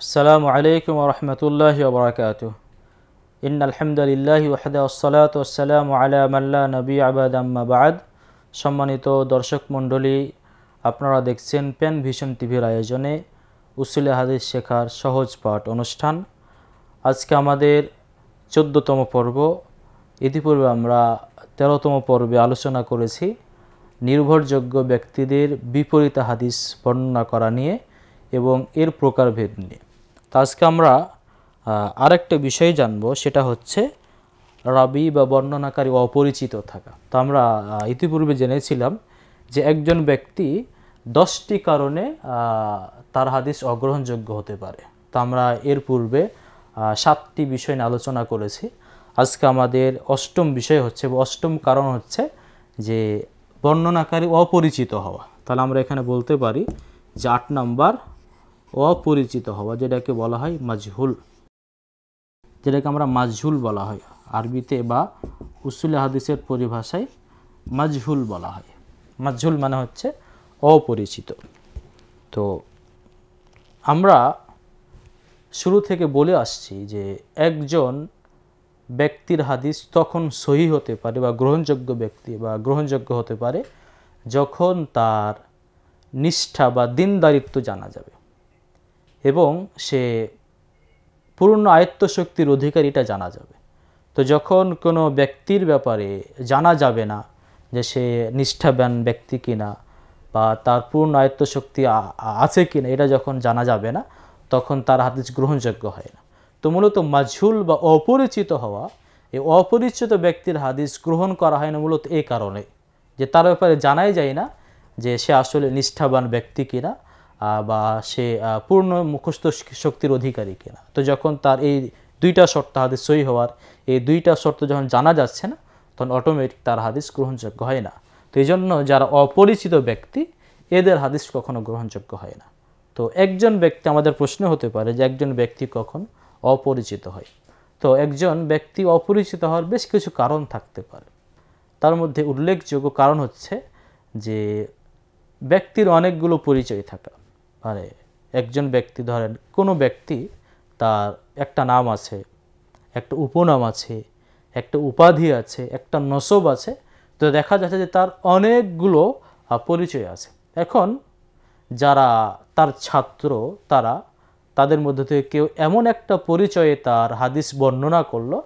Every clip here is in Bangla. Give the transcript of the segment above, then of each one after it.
আসসালামু আলাইকুম ওয়া রাহমাতুল্লাহি ওয়া বারাকাতুহু। ইন্নাল হামদালিল্লাহি ওয়াহদাহু ওয়াসসালাতু ওয়াসসালামু আলা মান লা নাবিয়্যা বা'দা আম্মা বা'দ। সম্মানিত দর্শক মণ্ডলী, আপনারা দেখছেন পেন ভিশন টিভির আয়োজনে উসুলে হাদিস শেখার সহজ পাঠ অনুষ্ঠান। আজকে আমাদের 14তম পর্ব। ইতিপূর্বে আমরা 13তম পর্বে আলোচনা করেছি নির্ভরযোগ্য ব্যক্তিদের বিপরীত হাদিস বর্ণনা করা নিয়ে এবং এর প্রকারভেদ নিয়ে। তো আজকে আমরা আরেকটা বিষয় জানব, সেটা হচ্ছে রাবি বা বর্ণনাকারী অপরিচিত থাকা। তো আমরা ইতিপূর্বে জেনেছিলাম যে একজন ব্যক্তি 10টি কারণে তার হাদিস অগ্রহণযোগ্য হতে পারে। তো আমরা এর পূর্বে 7টি বিষয় নিয়ে আলোচনা করেছি। আজকে আমাদের 8ম বিষয় হচ্ছে, 8ম কারণ হচ্ছে যে বর্ণনাকারী অপরিচিত হওয়া। তাহলে আমরা এখানে বলতে পারি যে 8 নাম্বার অপরিচিত হওয়া, যেটাকে বলা হয় মাজহুল, যেটাকে আমরা মাজহুল বলা হয় আরবিতে, বা উসুলে হাদিসের পরিভাষায় মাজহুল বলা হয়। মাজহুল মানে হচ্ছে অপরিচিত। তো আমরা শুরু থেকে বলে আসছি যে একজন ব্যক্তির হাদিস তখন সহিহ হতে পারে বা গ্রহণযোগ্য ব্যক্তি বা গ্রহণযোগ্য হতে পারে যখন তার নিষ্ঠা বা দিনদারিত্ব জানা যাবে এবং সে পূর্ণ আয়ত্তশক্তির অধিকারীটা জানা যাবে। তো যখন কোনো ব্যক্তির ব্যাপারে জানা যাবে না যে সে নিষ্ঠাবান ব্যক্তি কিনা বা তার পূর্ণ আয়ত্তশক্তি আছে কিনা, এটা যখন জানা যাবে না, তখন তার হাদিস গ্রহণযোগ্য হয় না। তো মূলত মাজহুল বা অপরিচিত হওয়া, এই অপরিচিত ব্যক্তির হাদিস গ্রহণ করা হয় না মূলত এই কারণে যে তার ব্যাপারে জানাই যায় না যে সে আসলে নিষ্ঠাবান ব্যক্তি কিনা বা সে পূর্ণ মুখস্থ শক্তির অধিকারী কিনা। তো যখন তার এই দুইটা শর্ত হাদিস সহি হওয়ার, এই দুইটা শর্ত যখন জানা যাচ্ছে না, তখন অটোমেটিক তার হাদিস গ্রহণযোগ্য হয় না। তো এই জন্য যারা অপরিচিত ব্যক্তি, এদের হাদিস কখনো গ্রহণযোগ্য হয় না। তো একজন ব্যক্তি, আমাদের প্রশ্ন হতে পারে যে একজন ব্যক্তি কখন অপরিচিত হয়। তো একজন ব্যক্তি অপরিচিত হওয়ার বেশ কিছু কারণ থাকতে পারে। তার মধ্যে উল্লেখযোগ্য কারণ হচ্ছে যে ব্যক্তির অনেকগুলো পরিচয় থাকা। মানে একজন ব্যক্তি, ধরেন কোনো ব্যক্তি, তার একটা নাম আছে, একটা উপনাম আছে, একটা উপাধি আছে, একটা নসব আছে। তো দেখা যাচ্ছে যে তার অনেকগুলো পরিচয় আছে। এখন যারা তার ছাত্র, তাদের মধ্যে থেকে কেউ এমন একটা পরিচয়ে তার হাদিস বর্ণনা করলো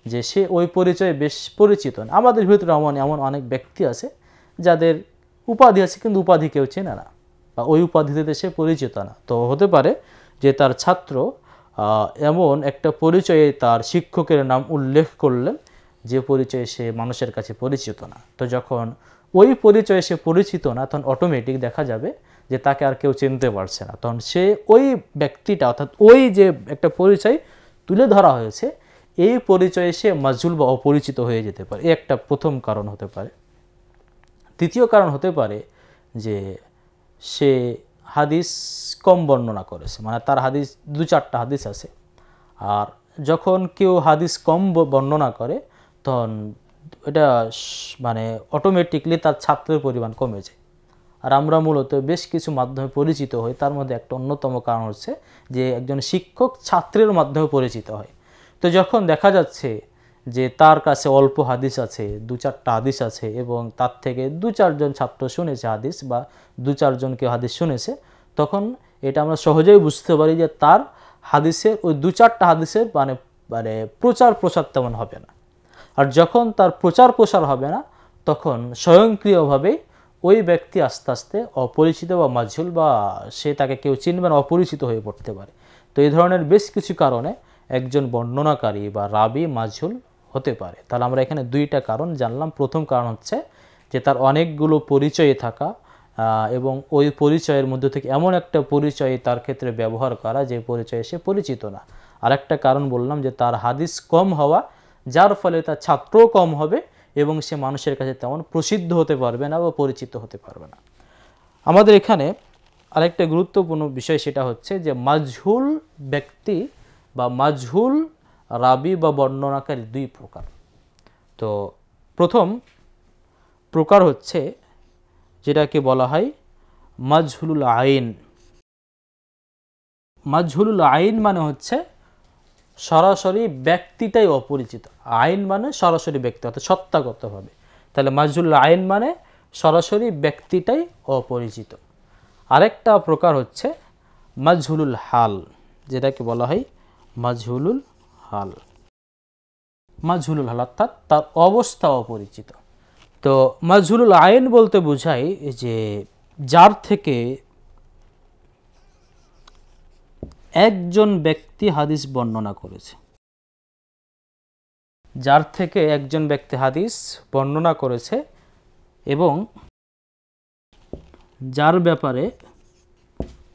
যে সে ওই পরিচয়ে বেশ পরিচিত না। আমাদের ভিতরে এমন অনেক ব্যক্তি আছে যাদের উপাধি আছে কিন্তু উপাধি কেউ চেনে না বা ওই উপাধিতে সে পরিচিত না। তো হতে পারে যে তার ছাত্র এমন একটা পরিচয়ে তার শিক্ষকের নাম উল্লেখ করলেন যে পরিচয়ে সে মানুষের কাছে পরিচিত না। তো যখন ওই পরিচয়ে সে পরিচিত না, তখন অটোমেটিক দেখা যাবে যে তাকে আর কেউ চিনতে পারছে না। তখন সে ওই ব্যক্তিটা, অর্থাৎ ওই যে একটা পরিচয় তুলে ধরা হয়েছে, এই পরিচয়ে সে মাজহুল বা অপরিচিত হয়ে যেতে পারে। এই একটা প্রথম কারণ হতে পারে। দ্বিতীয় কারণ হতে পারে যে সে হাদিস কম বর্ণনা করেছে, মানে তার হাদিস 2-4টা হাদিস আছে। আর যখন কেউ হাদিস কম বর্ণনা করে, তখন এটা মানে অটোমেটিকলি তার ছাত্রের পরিমাণ কমে যায়। আর আমরা মূলত বেশ কিছু মাধ্যমে পরিচিত হই। তার মধ্যে একটা অন্যতম কারণ হচ্ছে যে একজন শিক্ষক ছাত্রের মাধ্যমে পরিচিত হয়। তো যখন দেখা যাচ্ছে যে তার কাছে অল্প হাদিস আছে, 2-4টা হাদিস আছে, এবং তার থেকে 2-4 জন ছাত্র শুনেছে হাদিস, বা 2-4 জন কেউ হাদিস শুনেছে, তখন এটা আমরা সহজেই বুঝতে পারি যে তার হাদিসের ওই 2-4টা হাদিসের মানে প্রচার প্রসার তেমন হবে না। আর যখন তার প্রচার প্রসার হবে না, তখন স্বয়ংক্রিয়ভাবেই ওই ব্যক্তি আস্তে আস্তে অপরিচিত বা মাজহুল, বা সে তাকে কেউ চিনবে না, অপরিচিত হয়ে পড়তে পারে। তো এই ধরনের বেশ কিছু কারণে একজন বর্ণনাকারী বা রাবি মাজহুল হতে পারে। তাহলে আমরা এখানে 2টা কারণ জানলাম। প্রথম কারণ হচ্ছে যে তার অনেকগুলো পরিচয়ে থাকা এবং ওই পরিচয়ের মধ্যে থেকে এমন একটা পরিচয় তার ক্ষেত্রে ব্যবহার করা যে পরিচয়ে সে পরিচিত না। আরেকটা কারণ বললাম যে তার হাদিস কম হওয়া, যার ফলে তার ছাত্রও কম হবে এবং সে মানুষের কাছে তেমন প্রসিদ্ধ হতে পারবে না বা পরিচিত হতে পারবে না। আমাদের এখানে আরেকটা গুরুত্বপূর্ণ বিষয়, সেটা হচ্ছে যে মাজহুল ব্যক্তি বা মাজহুল রাবি বা বর্ণনাকারী 2 প্রকার। তো প্রথম প্রকার হচ্ছে যেটাকে বলা হয় মাজহুলুল আইন। মাজহুলুল আইন মানে হচ্ছে সরাসরি ব্যক্তিটাই অপরিচিত। আইন মানে সরাসরি ব্যক্তি, অর্থাৎ সত্তাগতভাবে। তাহলে মাজহুলুল আইন মানে সরাসরি ব্যক্তিটাই অপরিচিত। আরেকটা প্রকার হচ্ছে মাজহুলুল হাল, যেটাকে বলা হয় মাজহুলুল হাল। মাজহুলুল হাল অর্থাৎ তার অবস্থা অপরিচিত। তো মাজহুলুল আইন বলতে বোঝায় যে যার থেকে একজন ব্যক্তি হাদিস বর্ণনা করেছে, যার থেকে একজন ব্যক্তি হাদিস বর্ণনা করেছে এবং যার ব্যাপারে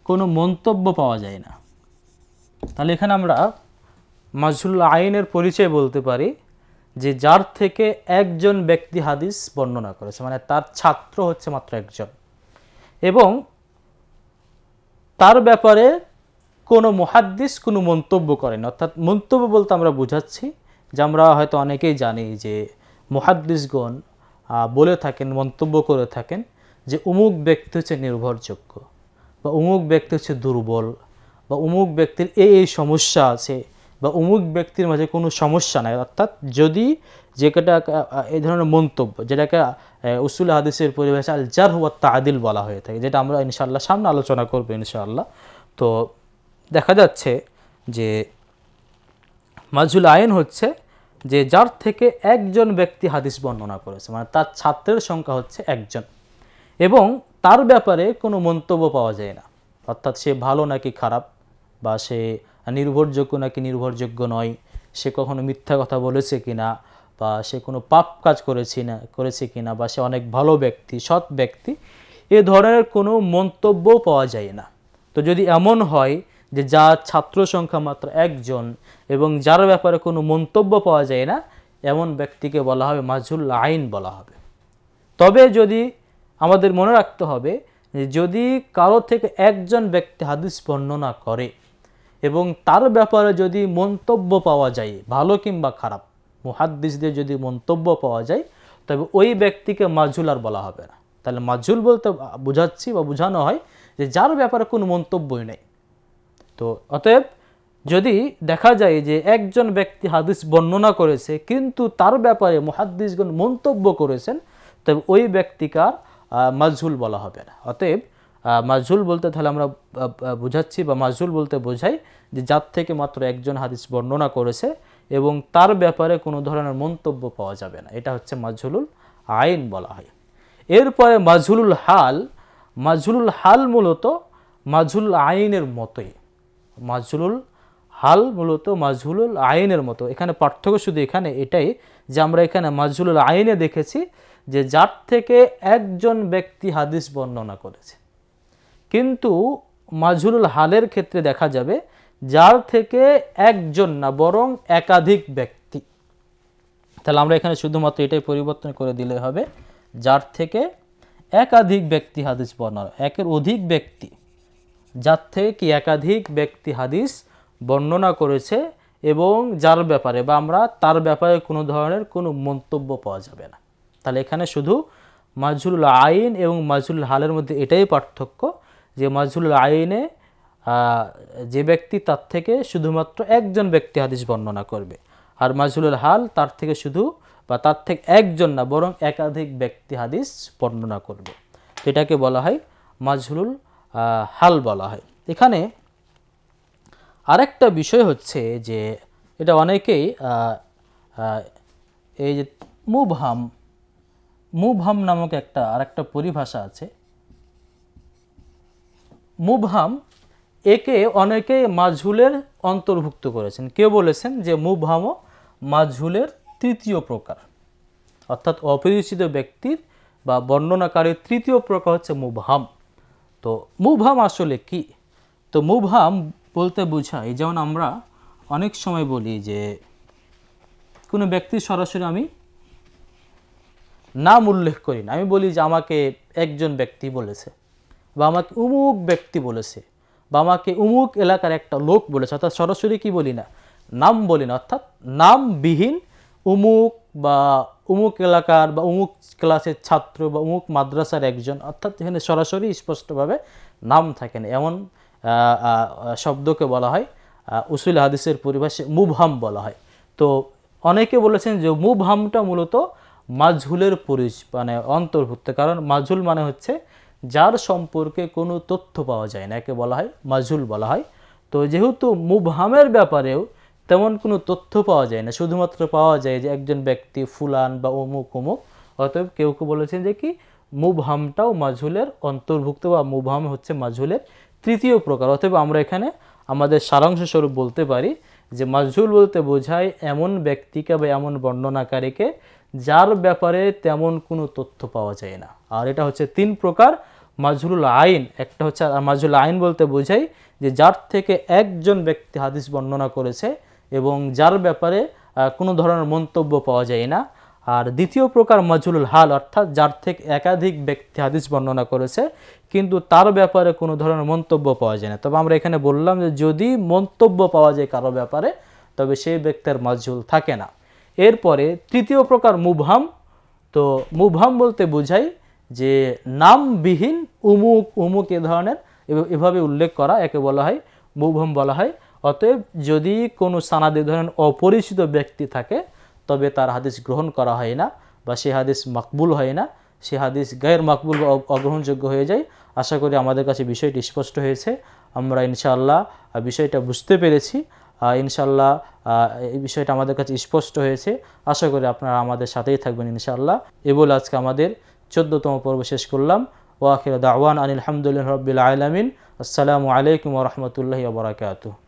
কোনো মন্তব্য পাওয়া যায় না। তাহলে এখানে আমরা মাজহুলুল আইনের পরিচয় বলতে পারি যে যার থেকে একজন ব্যক্তি হাদিস বর্ণনা করেছে, মানে তার ছাত্র হচ্ছে মাত্র একজন, এবং তার ব্যাপারে কোনো মুহাদ্দিস কোনো মন্তব্য করেন। অর্থাৎ মন্তব্য বলতে আমরা বুঝাচ্ছি যে আমরা হয়তো অনেকেই জানি যে মুহাদ্দিসগণ বলে থাকেন, মন্তব্য করে থাকেন যে অমুক ব্যক্তি হচ্ছে নির্ভরযোগ্য, বা অমুক ব্যক্তি হচ্ছে দুর্বল, বা অমুক ব্যক্তির এই সমস্যা আছে, বা অমুক ব্যক্তির মাঝে কোনো সমস্যা নাই। অর্থাৎ যদি যেটা এই ধরনের মন্তব্য, যেটাকে উসুল হাদিসের পরিভাষায় আল জারহ ওয়াত তা'দিল বলা হয়ে থাকে, যেটা আমরা ইনশাআল্লাহ সামনে আলোচনা করব ইনশাআল্লাহ। তো দেখা যাচ্ছে যে মাজহুল আইন হচ্ছে যে যার থেকে একজন ব্যক্তি হাদিস বর্ণনা করেছে, মানে তার ছাত্রের সংখ্যা হচ্ছে একজন, এবং তার ব্যাপারে কোনো মন্তব্য পাওয়া যায় না। অর্থাৎ সে ভালো নাকি খারাপ, বা সে নির্ভরযোগ্য নাকি নির্ভরযোগ্য নয়, সে কখনো মিথ্যা কথা বলেছে কিনা, বা সে কোনো পাপ কাজ করেছে কিনা, বা সে অনেক ভালো ব্যক্তি, সৎ ব্যক্তি, এ ধরনের কোনো মন্তব্য পাওয়া যায় না। তো যদি এমন হয় যে যার ছাত্র সংখ্যা মাত্র একজন এবং যার ব্যাপারে কোনো মন্তব্য পাওয়া যায় না, এমন ব্যক্তিকে বলা হবে মাজহুল আইন বলা হবে। তবে যদি আমাদের মনে রাখতে হবে যে যদি কারো থেকে একজন ব্যক্তি হাদিস বর্ণনা করে এবং তার ব্যাপারে যদি মন্তব্য পাওয়া যায়, ভালো কিংবা খারাপ, মুহাদ্দিসদের যদি মন্তব্য পাওয়া যায়, তবে ওই ব্যক্তিকে মাজহুল আর বলা হবে না। তাহলে মাজহুল বলতে বোঝাচ্ছি বা বোঝানো হয় যে যার ব্যাপারে কোনো মন্তব্যই নেই। তো অতএব যদি দেখা যায় যে একজন ব্যক্তি হাদিস বর্ণনা করেছে কিন্তু তার ব্যাপারে মুহাদ্দিসগণ মন্তব্য করেছেন, তবে ওই ব্যক্তিকার মাজহুল বলা হবে না। অতএব মাজহুল বলতে তাহলে আমরা বুঝাচ্ছি বা মাজহুল বলতে বোঝাই যে যার থেকে মাত্র একজন হাদিস বর্ণনা করেছে এবং তার ব্যাপারে কোনো ধরনের মন্তব্য পাওয়া যাবে না, এটা হচ্ছে মাজহুলুল আইন বলা হয়। এরপরে মাজহুলুল হাল। মাজহুলুল হাল মূলত মাজহুলুল আইনের মতোই। মাজহুলুল হাল মূলত মাজহুলুল আইনের মতো। এখানে পার্থক্য শুধু এখানে এটাই যে আমরা এখানে মাজহুলুল আইনে দেখেছি যে যার থেকে একজন ব্যক্তি হাদিস বর্ণনা করেছে, কিন্তু মাজহুলুল হালের ক্ষেত্রে দেখা যাবে যার থেকে একজন না বরং একাধিক ব্যক্তি। তাহলে আমরা এখানে শুধুমাত্র এটাই পরিবর্তন করে দিলে হবে যার থেকে একাধিক ব্যক্তি হাদিস বর্ণনা, একের অধিক ব্যক্তি, যার থেকে কি একাধিক ব্যক্তি হাদিস বর্ণনা করেছে এবং যার ব্যাপারে বা আমরা তার ব্যাপারে কোনো ধরনের কোনো মন্তব্য পাওয়া যাবে না। তাহলে এখানে শুধু মাজহুলুল আইন এবং মাজহুলুল হালের মধ্যে এটাই পার্থক্য যে মাজহুলুল আইনে যে ব্যক্তি তার থেকে শুধুমাত্র একজন ব্যক্তি হাদিস বর্ণনা করবে, আর মাজহুলুল হাল তার থেকে শুধু বা তার থেকে একজন না বরং একাধিক ব্যক্তি হাদিস বর্ণনা করবে। তো এটাকে বলা হয় মাজহুলুল হাল বলা হয়। এখানে আরেকটা বিষয় হচ্ছে যে এটা অনেকেই এই যে মুবহাম নামক আরেকটা পরিভাষা আছে। মুবহাম একে অনেকেই মাজহুলের অন্তর্ভুক্ত করেছেন। কেউ বলেছেন যে মুবহামও মাজহুলের তৃতীয় প্রকার, অর্থাৎ অপরিচিত ব্যক্তির বা বর্ণনাকারীর তৃতীয় প্রকার হচ্ছে মুবহাম। তো মুবহাম আসলে কি? তো মুবহাম বলতে বোঝায়, যেমন আমরা অনেক সময় বলি যে কোনো ব্যক্তি সরাসরি আমি নাম উল্লেখ করি না, আমি বলি যে আমাকে একজন ব্যক্তি বলেছে, বা আমাকে উমুক ব্যক্তি বলেছে, বা আমাকে উমুক এলাকার একটা লোক বলেছে। অর্থাৎ সরাসরি কি বলি না, নাম বলি না। অর্থাৎ নামবিহীন উমুক বা উমুক এলাকার বা উমুক ক্লাসের ছাত্র বা উমুক মাদ্রাসার একজন, অর্থাৎ এখানে সরাসরি স্পষ্টভাবে নাম থাকে না, এমন শব্দকে বলা হয় উসুল হাদিসের পরিভাষায় মুবহাম বলা হয়। তো অনেকে বলেছেন যে মুবহামটা মূলত মাজহুলের মানে অন্তর্ভুক্ত, কারণ মাজহুল মানে হচ্ছে যার সম্পর্কে কোনো তথ্য পাওয়া যায় না, একে বলা হয় মাজহুল বলা হয়। তো যেহেতু মুবহামের ব্যাপারেও তেমন কোনো তথ্য পাওয়া যায় না, শুধুমাত্র পাওয়া যায় যে একজন ব্যক্তি ফুলান বা অমুক অমুক, অতএব কেউ কেউ বলেছেন যে কি মুবহামটাও মাজহুলের অন্তর্ভুক্ত বা মুবহাম হচ্ছে মাজহুলের তৃতীয় প্রকার। অতএব আমরা এখানে আমাদের সারাংশ স্বরূপ বলতে পারি যে মাজহুল বলতে বোঝায় এমন ব্যক্তিকে বা এমন বর্ণনাকারীকে যার ব্যাপারে তেমন কোনো তথ্য পাওয়া যায় না। আর এটা হচ্ছে 3 প্রকার মাজহুলুল আইন। একটা হচ্ছে মাজহুল আইন বলতে বোঝায় যে যার থেকে একজন ব্যক্তি হাদিস বর্ণনা করেছে এবং যার ব্যাপারে কোনো ধরনের মন্তব্য পাওয়া যায় না। আর দ্বিতীয় প্রকার মাজহুলুল হাল, অর্থাৎ যার থেকে একাধিক ব্যক্তি হাদিস বর্ণনা করেছে কিন্তু তার ব্যাপারে কোনো ধরনের মন্তব্য পাওয়া যায় না। তবে আমরা এখানে বললাম যে যদি মন্তব্য পাওয়া যায় কারো ব্যাপারে তবে সেই ব্যক্তির মাজহুল থাকে না। এরপরে তৃতীয় প্রকার মুবহাম। তো মুবহাম বলতে বোঝায় যে নামবিহীন উমুক উমুক এ ধরনের এভাবে উল্লেখ করা, একে বলা হয় মুবহাম বলা হয়। অতএব যদি কোনো সানাদে ধরেন অপরিচিত ব্যক্তি থাকে তবে তার হাদিস গ্রহণ করা হয় না বা সে হাদিস মাকবুল হয় না, সে হাদিস গায়ের মাকবুল বা অগ্রহণযোগ্য হয়ে যায়। আশা করি আমাদের কাছে বিষয়টি স্পষ্ট হয়েছে, আমরা ইনশাআল্লাহ বিষয়টা বুঝতে পেরেছি। ইনশাআল্লাহ এই বিষয়টা আমাদের কাছে স্পষ্ট হয়েছে। আশা করি আপনারা আমাদের সাথেই থাকবেন ইনশাআল্লাহ। এ বলে আজকে আমাদের 14তম পর্ব শেষ করলাম। ওয়া আখিরু দাওয়ানা আনিল হামদুলিল্লাহি রাব্বিল আলামিন। আসসালামু আলাইকুম ওয়া রাহমাতুল্লাহি ওয়া বারাকাতুহু।